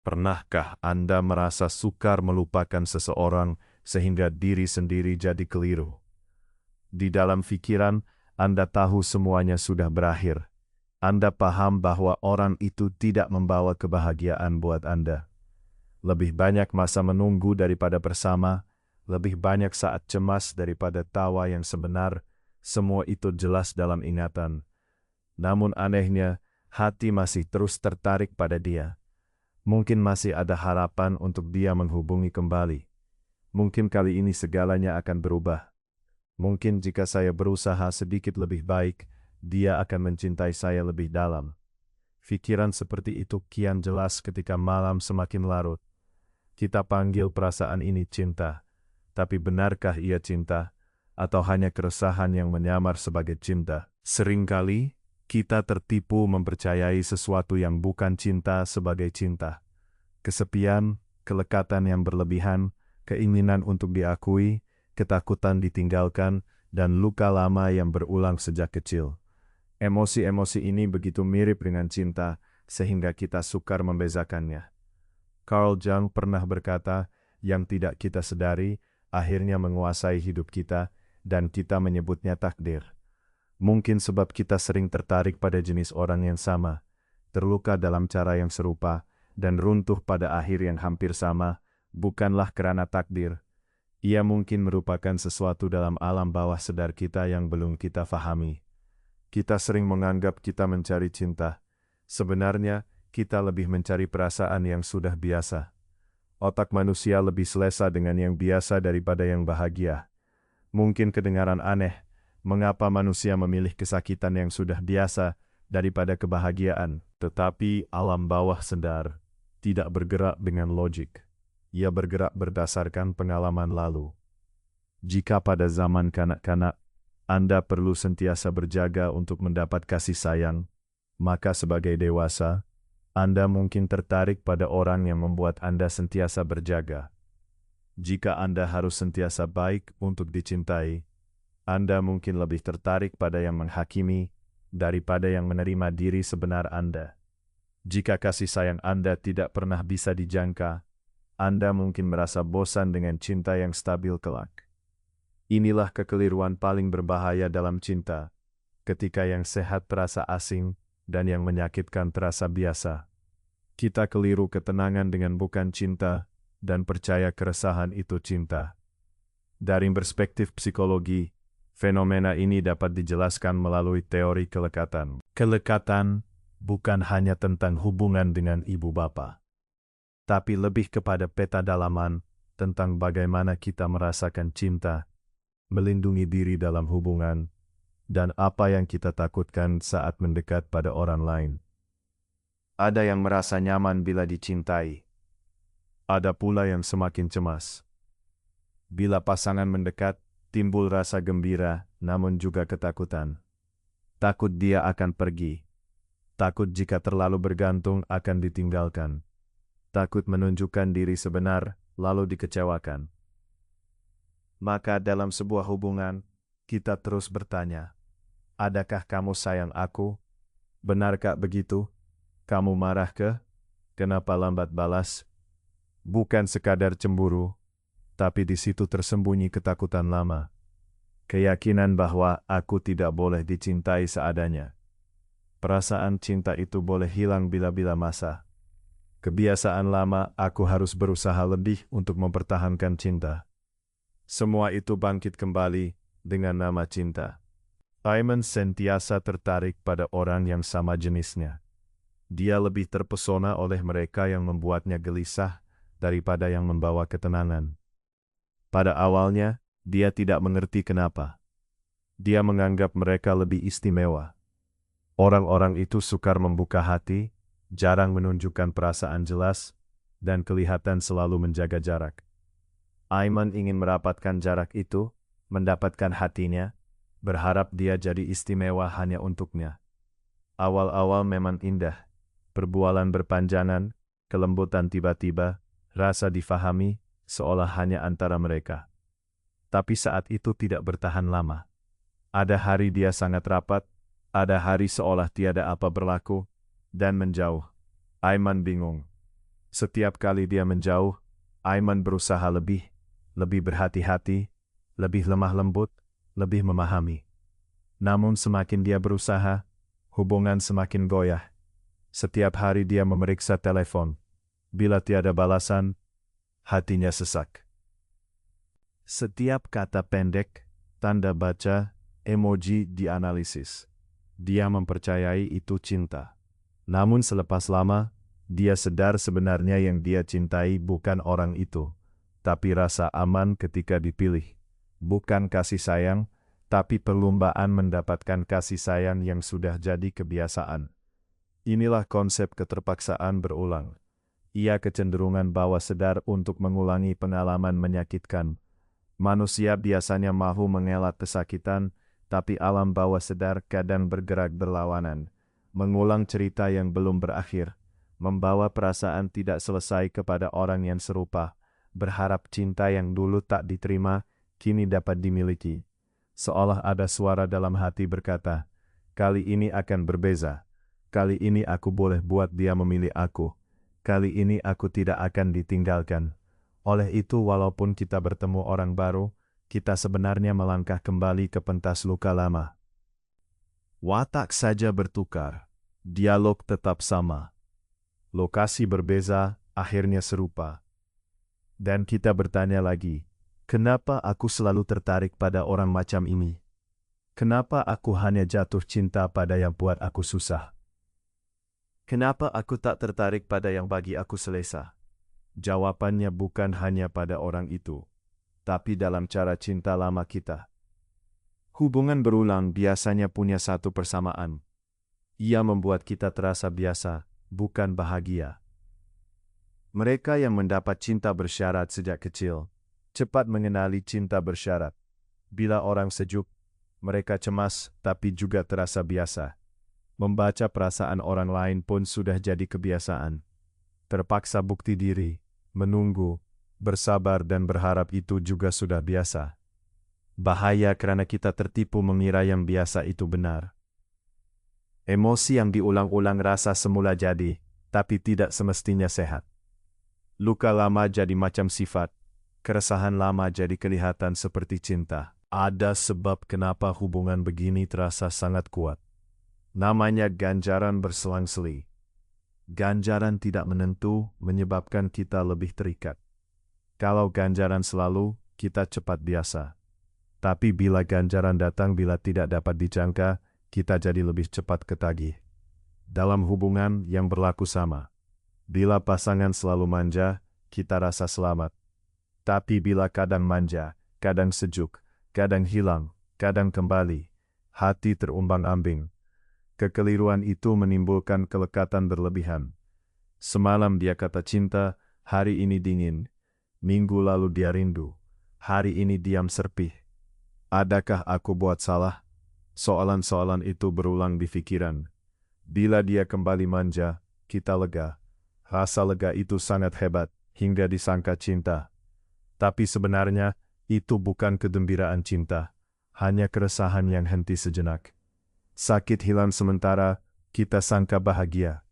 Pernahkah Anda merasa sukar melupakan seseorang sehingga diri sendiri jadi keliru? Di dalam pikiran, Anda tahu semuanya sudah berakhir. Anda paham bahwa orang itu tidak membawa kebahagiaan buat Anda. Lebih banyak masa menunggu daripada bersama, lebih banyak saat cemas daripada tawa yang sebenar, semua itu jelas dalam ingatan. Namun anehnya, hati masih terus tertarik pada dia. Mungkin masih ada harapan untuk dia menghubungi kembali. Mungkin kali ini segalanya akan berubah. Mungkin jika saya berusaha sedikit lebih baik, dia akan mencintai saya lebih dalam. Pikiran seperti itu kian jelas ketika malam semakin larut. Kita panggil perasaan ini cinta, tapi benarkah ia cinta, atau hanya keresahan yang menyamar sebagai cinta? Seringkali, kita tertipu mempercayai sesuatu yang bukan cinta sebagai cinta. Kesepian, kelekatan yang berlebihan, keinginan untuk diakui, ketakutan ditinggalkan, dan luka lama yang berulang sejak kecil. Emosi-emosi ini begitu mirip dengan cinta, sehingga kita sukar membezakannya. Carl Jung pernah berkata, yang tidak kita sadari, akhirnya menguasai hidup kita, dan kita menyebutnya takdir. Mungkin sebab kita sering tertarik pada jenis orang yang sama, terluka dalam cara yang serupa, dan runtuh pada akhir yang hampir sama, bukanlah karena takdir. Ia mungkin merupakan sesuatu dalam alam bawah sadar kita yang belum kita fahami. Kita sering menganggap kita mencari cinta. Sebenarnya, kita lebih mencari perasaan yang sudah biasa. Otak manusia lebih selesa dengan yang biasa daripada yang bahagia. Mungkin kedengaran aneh, mengapa manusia memilih kesakitan yang sudah biasa daripada kebahagiaan, tetapi alam bawah sadar tidak bergerak dengan logik. Ia bergerak berdasarkan pengalaman lalu. Jika pada zaman kanak-kanak, Anda perlu sentiasa berjaga untuk mendapat kasih sayang, maka sebagai dewasa, Anda mungkin tertarik pada orang yang membuat Anda sentiasa berjaga. Jika Anda harus sentiasa baik untuk dicintai, Anda mungkin lebih tertarik pada yang menghakimi daripada yang menerima diri sebenar Anda. Jika kasih sayang Anda tidak pernah bisa dijangka, Anda mungkin merasa bosan dengan cinta yang stabil kelak. Inilah kekeliruan paling berbahaya dalam cinta, ketika yang sehat terasa asing dan yang menyakitkan terasa biasa. Kita keliru ketenangan dengan bukan cinta, dan percaya keresahan itu cinta. Dari perspektif psikologi, fenomena ini dapat dijelaskan melalui teori kelekatan. Kelekatan bukan hanya tentang hubungan dengan ibu bapa, tapi lebih kepada peta dalaman tentang bagaimana kita merasakan cinta, melindungi diri dalam hubungan, dan apa yang kita takutkan saat mendekat pada orang lain. Ada yang merasa nyaman bila dicintai. Ada pula yang semakin cemas. Bila pasangan mendekat, timbul rasa gembira, namun juga ketakutan. Takut dia akan pergi. Takut jika terlalu bergantung akan ditinggalkan. Takut menunjukkan diri sebenar, lalu dikecewakan. Maka dalam sebuah hubungan, kita terus bertanya, adakah kamu sayang aku? Benarkah begitu? Kamu marah ke? Kenapa lambat balas? Bukan sekadar cemburu, tapi di situ tersembunyi ketakutan lama. Keyakinan bahwa aku tidak boleh dicintai seadanya. Perasaan cinta itu boleh hilang bila-bila masa. Kebiasaan lama, aku harus berusaha lebih untuk mempertahankan cinta. Semua itu bangkit kembali dengan nama cinta. Simon sentiasa tertarik pada orang yang sama jenisnya. Dia lebih terpesona oleh mereka yang membuatnya gelisah daripada yang membawa ketenangan. Pada awalnya, dia tidak mengerti kenapa. Dia menganggap mereka lebih istimewa. Orang-orang itu sukar membuka hati, jarang menunjukkan perasaan jelas, dan kelihatan selalu menjaga jarak. Aiman ingin merapatkan jarak itu, mendapatkan hatinya, berharap dia jadi istimewa hanya untuknya. Awal-awal memang indah, perbualan berpanjangan, kelembutan tiba-tiba, rasa difahami, seolah hanya antara mereka. Tapi saat itu tidak bertahan lama. Ada hari dia sangat rapat, ada hari seolah tiada apa berlaku, dan menjauh. Aiman bingung. Setiap kali dia menjauh, Aiman berusaha lebih berhati-hati, lebih lemah lembut, lebih memahami. Namun semakin dia berusaha, hubungan semakin goyah. Setiap hari dia memeriksa telepon. Bila tiada balasan, hatinya sesak. Setiap kata pendek, tanda baca, emoji dianalisis. Dia mempercayai itu cinta. Namun selepas lama, dia sadar sebenarnya yang dia cintai bukan orang itu, tapi rasa aman ketika dipilih. Bukan kasih sayang, tapi perlombaan mendapatkan kasih sayang yang sudah jadi kebiasaan. Inilah konsep keterpaksaan berulang. Ia kecenderungan bawah sadar untuk mengulangi pengalaman menyakitkan. Manusia biasanya mahu mengelak kesakitan, tapi alam bawah sadar kadang bergerak berlawanan. Mengulang cerita yang belum berakhir, membawa perasaan tidak selesai kepada orang yang serupa, berharap cinta yang dulu tak diterima, kini dapat dimiliki. Seolah ada suara dalam hati berkata, kali ini akan berbeza. Kali ini aku boleh buat dia memilih aku. Kali ini aku tidak akan ditinggalkan. Oleh itu walaupun kita bertemu orang baru, kita sebenarnya melangkah kembali ke pentas luka lama. Watak saja bertukar, dialog tetap sama. Lokasi berbeza, akhirnya serupa. Dan kita bertanya lagi, kenapa aku selalu tertarik pada orang macam ini? Kenapa aku hanya jatuh cinta pada yang buat aku susah? Kenapa aku tak tertarik pada yang bagi aku selesa? Jawabannya bukan hanya pada orang itu, tapi dalam cara cinta lama kita. Hubungan berulang biasanya punya satu persamaan. Ia membuat kita terasa biasa, bukan bahagia. Mereka yang mendapat cinta bersyarat sejak kecil, cepat mengenali cinta bersyarat. Bila orang sejuk, mereka cemas tapi juga terasa biasa. Membaca perasaan orang lain pun sudah jadi kebiasaan. Terpaksa bukti diri, menunggu, bersabar dan berharap itu juga sudah biasa. Bahaya karena kita tertipu mengira yang biasa itu benar. Emosi yang diulang-ulang rasa semula jadi, tapi tidak semestinya sehat. Luka lama jadi macam sifat, keresahan lama jadi kelihatan seperti cinta. Ada sebab kenapa hubungan begini terasa sangat kuat. Namanya ganjaran berselang-seli. Ganjaran tidak menentu menyebabkan kita lebih terikat. Kalau ganjaran selalu, kita cepat biasa. Tapi bila ganjaran datang bila tidak dapat dijangka, kita jadi lebih cepat ketagih. Dalam hubungan yang berlaku sama. Bila pasangan selalu manja, kita rasa selamat. Tapi bila kadang manja, kadang sejuk, kadang hilang, kadang kembali, hati terumbang-ambing. Kekeliruan itu menimbulkan kelekatan berlebihan. Semalam dia kata cinta, hari ini dingin. Minggu lalu dia rindu, hari ini diam serpih. Adakah aku buat salah? Soalan-soalan itu berulang di pikiran. Bila dia kembali manja, kita lega. Rasa lega itu sangat hebat, hingga disangka cinta. Tapi sebenarnya, itu bukan kegembiraan cinta, hanya keresahan yang henti sejenak. Sakit hilang sementara, kita sangka bahagia.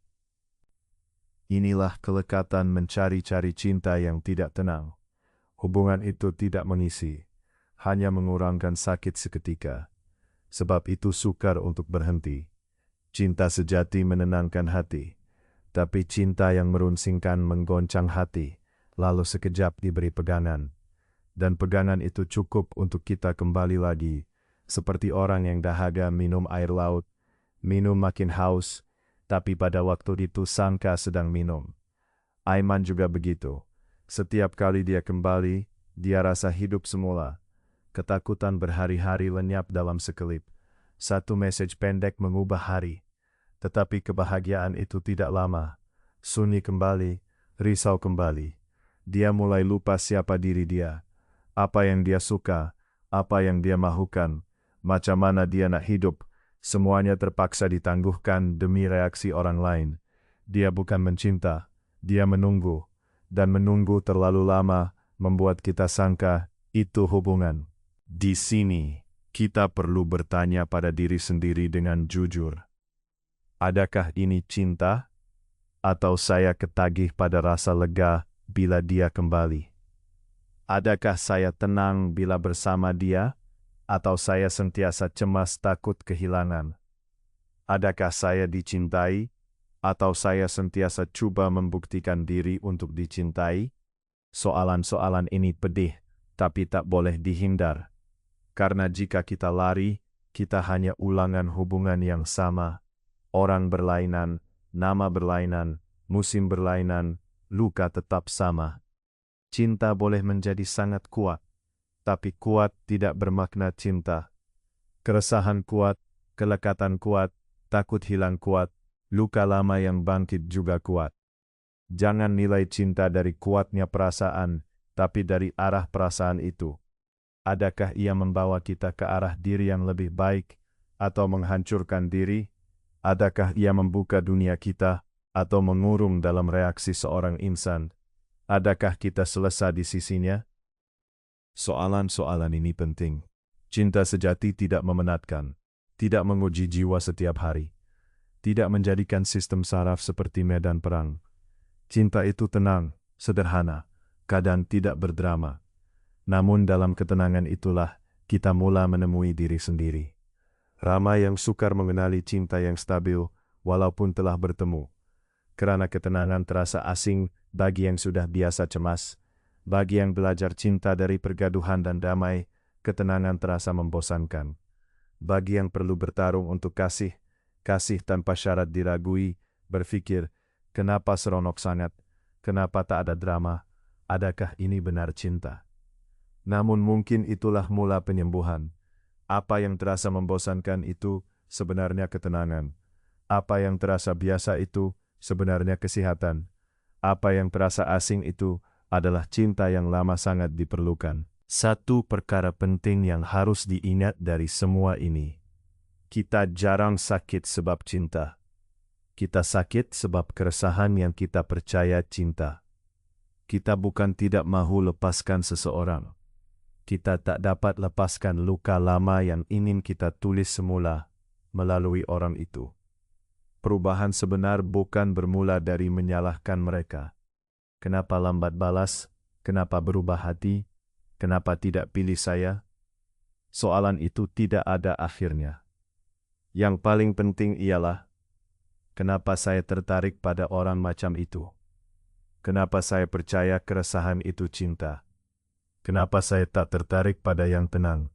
Inilah kelekatan mencari-cari cinta yang tidak tenang. Hubungan itu tidak mengisi, hanya mengurangkan sakit seketika. Sebab itu sukar untuk berhenti. Cinta sejati menenangkan hati, tapi cinta yang merunsingkan menggoncang hati, lalu sekejap diberi pegangan. Dan pegangan itu cukup untuk kita kembali lagi, seperti orang yang dahaga minum air laut, minum makin haus, tapi pada waktu itu sangka sedang minum. Aiman juga begitu. Setiap kali dia kembali, dia rasa hidup semula. Ketakutan berhari-hari lenyap dalam sekelip. Satu message pendek mengubah hari. Tetapi kebahagiaan itu tidak lama. Sunyi kembali, risau kembali. Dia mulai lupa siapa diri dia. Apa yang dia suka, apa yang dia mahukan, macam mana dia nak hidup. Semuanya terpaksa ditangguhkan demi reaksi orang lain. Dia bukan mencinta, dia menunggu. Dan menunggu terlalu lama membuat kita sangka itu hubungan. Di sini, kita perlu bertanya pada diri sendiri dengan jujur. Adakah ini cinta? atau saya ketagih pada rasa lega bila dia kembali? Adakah saya tenang bila bersama dia, atau saya sentiasa cemas takut kehilangan? Adakah saya dicintai, atau saya sentiasa coba membuktikan diri untuk dicintai? Soalan-soalan ini pedih, tapi tak boleh dihindar. Karena jika kita lari, kita hanya ulangan hubungan yang sama. Orang berlainan, nama berlainan, musim berlainan, luka tetap sama. Cinta boleh menjadi sangat kuat, tapi kuat tidak bermakna cinta. Keresahan kuat, kelekatan kuat, takut hilang kuat, luka lama yang bangkit juga kuat. Jangan nilai cinta dari kuatnya perasaan, tapi dari arah perasaan itu. Adakah ia membawa kita ke arah diri yang lebih baik, atau menghancurkan diri? Adakah ia membuka dunia kita, atau mengurung dalam reaksi seorang insan? Adakah kita selesa di sisinya? Soalan-soalan ini penting. Cinta sejati tidak memenatkan, tidak menguji jiwa setiap hari, tidak menjadikan sistem saraf seperti medan perang. Cinta itu tenang, sederhana, kadang tidak berdrama. Namun dalam ketenangan itulah kita mula menemui diri sendiri. Ramai yang sukar mengenali cinta yang stabil, walaupun telah bertemu. Kerana ketenangan terasa asing bagi yang sudah biasa cemas, bagi yang belajar cinta dari pergaduhan dan damai, ketenangan terasa membosankan. Bagi yang perlu bertarung untuk kasih tanpa syarat diragui, berpikir, kenapa seronok sangat, kenapa tak ada drama, adakah ini benar cinta? Namun mungkin itulah mula penyembuhan. Apa yang terasa membosankan itu sebenarnya ketenangan. Apa yang terasa biasa itu sebenarnya kesehatan. Apa yang terasa asing itu adalah cinta yang lama sangat diperlukan. Satu perkara penting yang harus diingat dari semua ini. Kita jarang sakit sebab cinta. Kita sakit sebab keresahan yang kita percaya cinta. Kita bukan tidak mahu lepaskan seseorang. Kita tak dapat lepaskan luka lama yang ingin kita tulis semula melalui orang itu. Perubahan sebenar bukan bermula dari menyalahkan mereka. Kenapa lambat balas? Kenapa berubah hati? Kenapa tidak pilih saya? Soalan itu tidak ada akhirnya. Yang paling penting ialah, kenapa saya tertarik pada orang macam itu? Kenapa saya percaya keresahan itu cinta? Kenapa saya tak tertarik pada yang tenang?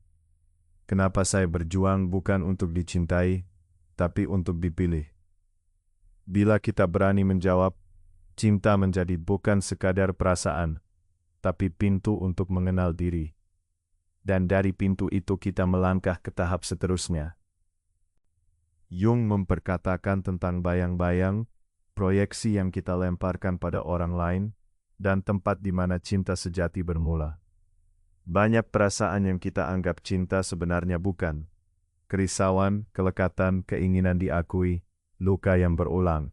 Kenapa saya berjuang bukan untuk dicintai, tapi untuk dipilih? Bila kita berani menjawab, cinta menjadi bukan sekadar perasaan, tapi pintu untuk mengenal diri. Dan dari pintu itu kita melangkah ke tahap seterusnya. Jung memperkatakan tentang bayang-bayang, proyeksi yang kita lemparkan pada orang lain, dan tempat di mana cinta sejati bermula. Banyak perasaan yang kita anggap cinta sebenarnya bukan. Kerisauan, kelekatan, keinginan diakui, luka yang berulang.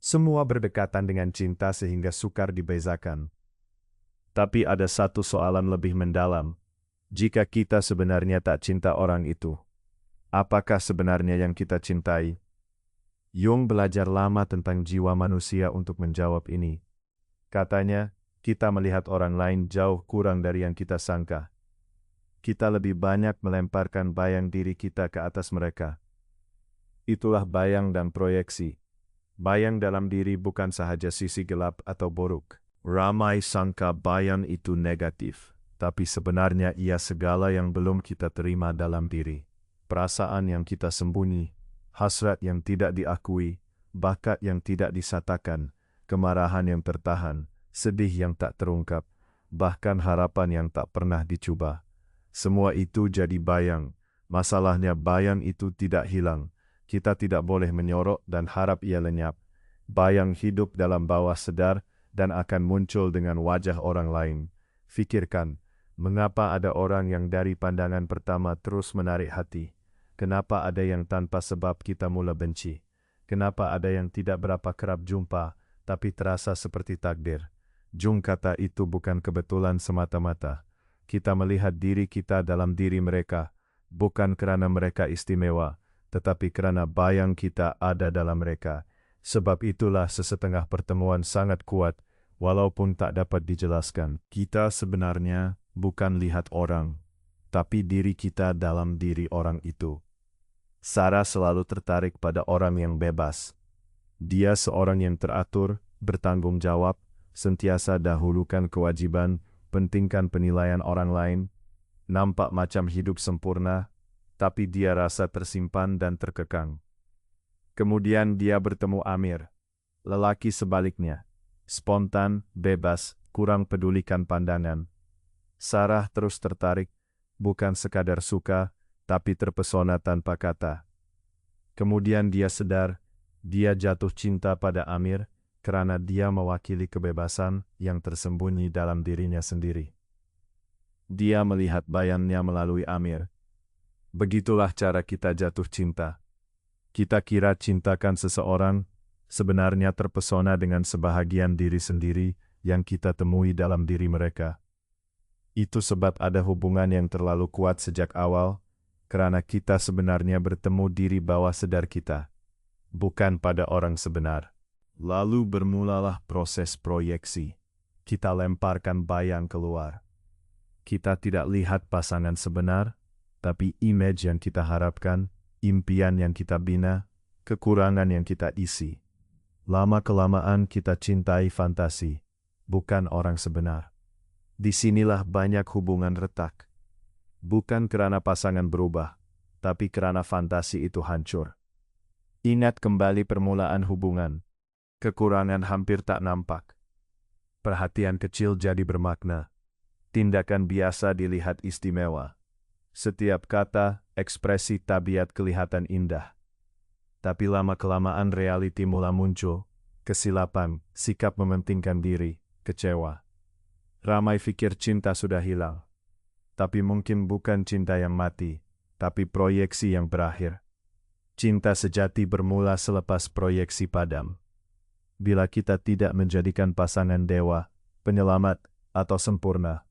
Semua berdekatan dengan cinta sehingga sukar dibezakan. Tapi ada satu soalan lebih mendalam. Jika kita sebenarnya tak cinta orang itu, apakah sebenarnya yang kita cintai? Jung belajar lama tentang jiwa manusia untuk menjawab ini. Katanya, kita melihat orang lain jauh kurang dari yang kita sangka. Kita lebih banyak melemparkan bayang diri kita ke atas mereka. Itulah bayang dan proyeksi. Bayang dalam diri bukan sahaja sisi gelap atau buruk. Ramai sangka bayang itu negatif, tapi sebenarnya ia segala yang belum kita terima dalam diri. Perasaan yang kita sembunyi, hasrat yang tidak diakui, bakat yang tidak disatakan, kemarahan yang tertahan, sedih yang tak terungkap, bahkan harapan yang tak pernah dicoba. Semua itu jadi bayang. Masalahnya bayang itu tidak hilang. Kita tidak boleh menyorok dan harap ia lenyap. Bayang hidup dalam bawah sadar dan akan muncul dengan wajah orang lain. Fikirkan, mengapa ada orang yang dari pandangan pertama terus menarik hati? Kenapa ada yang tanpa sebab kita mula benci? Kenapa ada yang tidak berapa kerap jumpa, tapi terasa seperti takdir? Jung kata itu bukan kebetulan semata-mata. Kita melihat diri kita dalam diri mereka, bukan kerana mereka istimewa, tetapi kerana bayang kita ada dalam mereka. Sebab itulah sesetengah pertemuan sangat kuat, walaupun tak dapat dijelaskan. Kita sebenarnya bukan lihat orang, tapi diri kita dalam diri orang itu. Sarah selalu tertarik pada orang yang bebas. Dia seorang yang teratur, bertanggung jawab, sentiasa dahulukan kewajiban, pentingkan penilaian orang lain, nampak macam hidup sempurna, tapi dia rasa tersimpan dan terkekang. Kemudian dia bertemu Amir, lelaki sebaliknya, spontan, bebas, kurang pedulikan pandangan. Sarah terus tertarik, bukan sekadar suka, tapi terpesona tanpa kata. Kemudian dia sadar, dia jatuh cinta pada Amir, karena dia mewakili kebebasan yang tersembunyi dalam dirinya sendiri. Dia melihat bayannya melalui Amir. Begitulah cara kita jatuh cinta. Kita kira cintakan seseorang, sebenarnya terpesona dengan sebahagian diri sendiri yang kita temui dalam diri mereka. Itu sebab ada hubungan yang terlalu kuat sejak awal, karena kita sebenarnya bertemu diri bawah sadar kita, bukan pada orang sebenar. Lalu bermulalah proses proyeksi. Kita lemparkan bayang keluar. Kita tidak lihat pasangan sebenar, tapi image yang kita harapkan, impian yang kita bina, kekurangan yang kita isi. Lama-kelamaan kita cintai fantasi, bukan orang sebenar. Disinilah banyak hubungan retak. Bukan karena pasangan berubah, tapi karena fantasi itu hancur. Ingat kembali permulaan hubungan. Kekurangan hampir tak nampak. Perhatian kecil jadi bermakna. Tindakan biasa dilihat istimewa. Setiap kata, ekspresi tabiat kelihatan indah. Tapi lama-kelamaan realiti mulai muncul, kesilapan, sikap mementingkan diri, kecewa. Ramai pikir cinta sudah hilang. Tapi mungkin bukan cinta yang mati, tapi proyeksi yang berakhir. Cinta sejati bermula selepas proyeksi padam. Bila kita tidak menjadikan pasangan dewa, penyelamat, atau sempurna.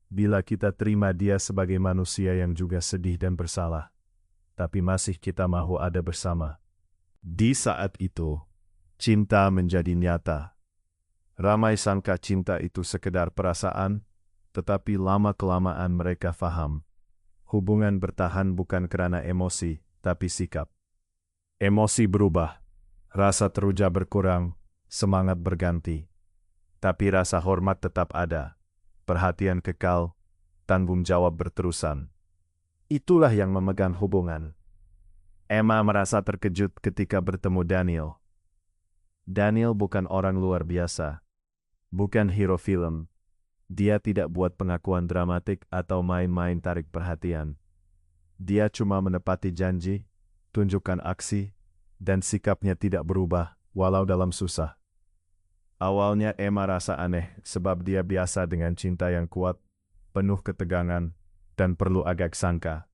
Bila kita terima dia sebagai manusia yang juga sedih dan bersalah, tapi masih kita mahu ada bersama. Di saat itu, cinta menjadi nyata. Ramai sangka cinta itu sekedar perasaan, tetapi lama-kelamaan mereka faham. Hubungan bertahan bukan karena emosi, tapi sikap. Emosi berubah, rasa teruja berkurang, semangat berganti. Tapi rasa hormat tetap ada. Perhatian kekal, tanggung jawab berterusan. Itulah yang memegang hubungan. Emma merasa terkejut ketika bertemu Daniel. Daniel bukan orang luar biasa. Bukan hero film. Dia tidak buat pengakuan dramatik atau main-main tarik perhatian. Dia cuma menepati janji, tunjukkan aksi, dan sikapnya tidak berubah, walau dalam susah. Awalnya Emma rasa aneh sebab dia biasa dengan cinta yang kuat, penuh ketegangan, dan perlu agak sangka.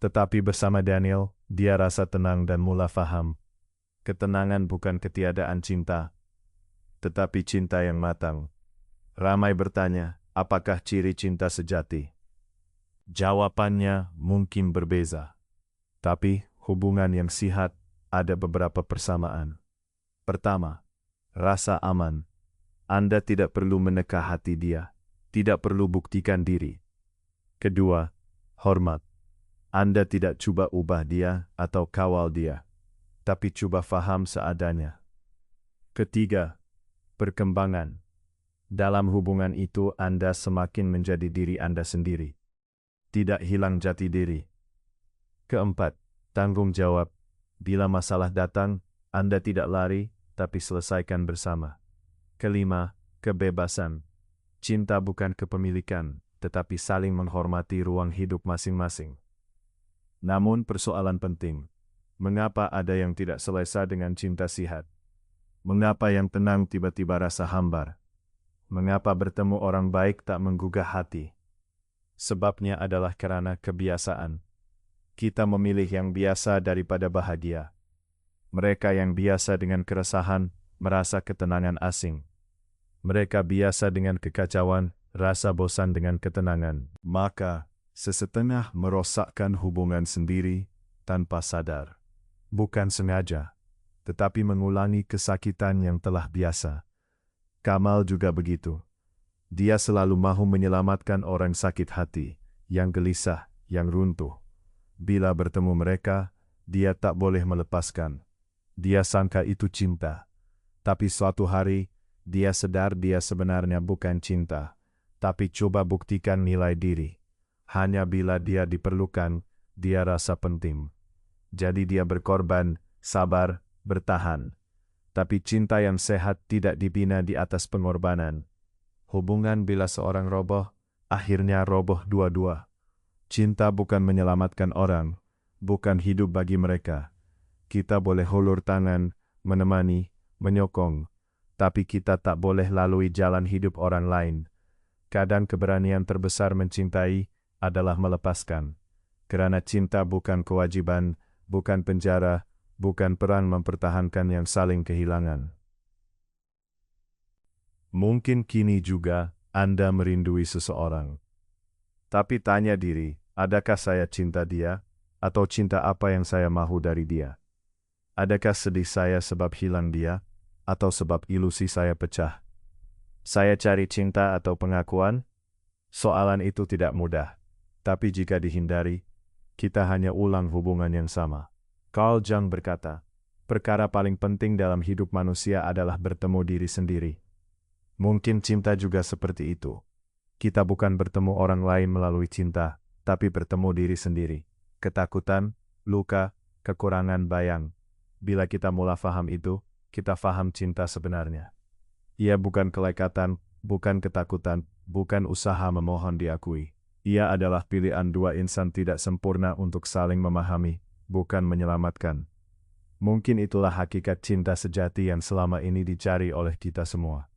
Tetapi bersama Daniel, dia rasa tenang dan mulai faham. Ketenangan bukan ketiadaan cinta, tetapi cinta yang matang. Ramai bertanya, apakah ciri cinta sejati? Jawabannya mungkin berbeza. Tapi hubungan yang sehat ada beberapa persamaan. Pertama, rasa aman. Anda tidak perlu meneka hati dia, tidak perlu buktikan diri. Kedua, hormat. Anda tidak coba ubah dia atau kawal dia, tapi coba faham seadanya. Ketiga, perkembangan. Dalam hubungan itu Anda semakin menjadi diri Anda sendiri. Tidak hilang jati diri. Keempat, tanggung jawab. Bila masalah datang, Anda tidak lari, tapi selesaikan bersama. Kelima, kebebasan. Cinta bukan kepemilikan, tetapi saling menghormati ruang hidup masing-masing. Namun persoalan penting, mengapa ada yang tidak selesa dengan cinta sehat? Mengapa yang tenang tiba-tiba rasa hambar? Mengapa bertemu orang baik tak menggugah hati? Sebabnya adalah karena kebiasaan. Kita memilih yang biasa daripada bahagia. Mereka yang biasa dengan keresahan, merasa ketenangan asing. Mereka biasa dengan kekacauan, rasa bosan dengan ketenangan. Maka, sesetengah merosakkan hubungan sendiri tanpa sadar. Bukan sengaja, tetapi mengulangi kesakitan yang telah biasa. Kamal juga begitu. Dia selalu mahu menyelamatkan orang sakit hati, yang gelisah, yang runtuh. Bila bertemu mereka, dia tak boleh melepaskan. Dia sangka itu cinta. Tapi suatu hari, dia sadar dia sebenarnya bukan cinta, tapi coba buktikan nilai diri. Hanya bila dia diperlukan, dia rasa penting. Jadi dia berkorban, sabar, bertahan. Tapi cinta yang sehat tidak dibina di atas pengorbanan. Hubungan bila seorang roboh, akhirnya roboh dua-dua. Cinta bukan menyelamatkan orang, bukan hidup bagi mereka. Kita boleh hulur tangan, menemani, menyokong, tapi kita tak boleh lalui jalan hidup orang lain. Kadang keberanian terbesar mencintai adalah melepaskan. Kerana cinta bukan kewajiban, bukan penjara, bukan perang mempertahankan yang saling kehilangan. Mungkin kini juga Anda merindui seseorang. Tapi tanya diri, adakah saya cinta dia, atau cinta apa yang saya mahu dari dia? Adakah sedih saya sebab hilang dia, atau sebab ilusi saya pecah? Saya cari cinta atau pengakuan? Soalan itu tidak mudah. Tapi jika dihindari, kita hanya ulang hubungan yang sama. Carl Jung berkata, perkara paling penting dalam hidup manusia adalah bertemu diri sendiri. Mungkin cinta juga seperti itu. Kita bukan bertemu orang lain melalui cinta, tapi bertemu diri sendiri. Ketakutan, luka, kekurangan bayang. Bila kita mulai faham itu, kita faham cinta sebenarnya. Ia bukan kelekatan, bukan ketakutan, bukan usaha memohon diakui. Ia adalah pilihan dua insan tidak sempurna untuk saling memahami, bukan menyelamatkan. Mungkin itulah hakikat cinta sejati yang selama ini dicari oleh kita semua.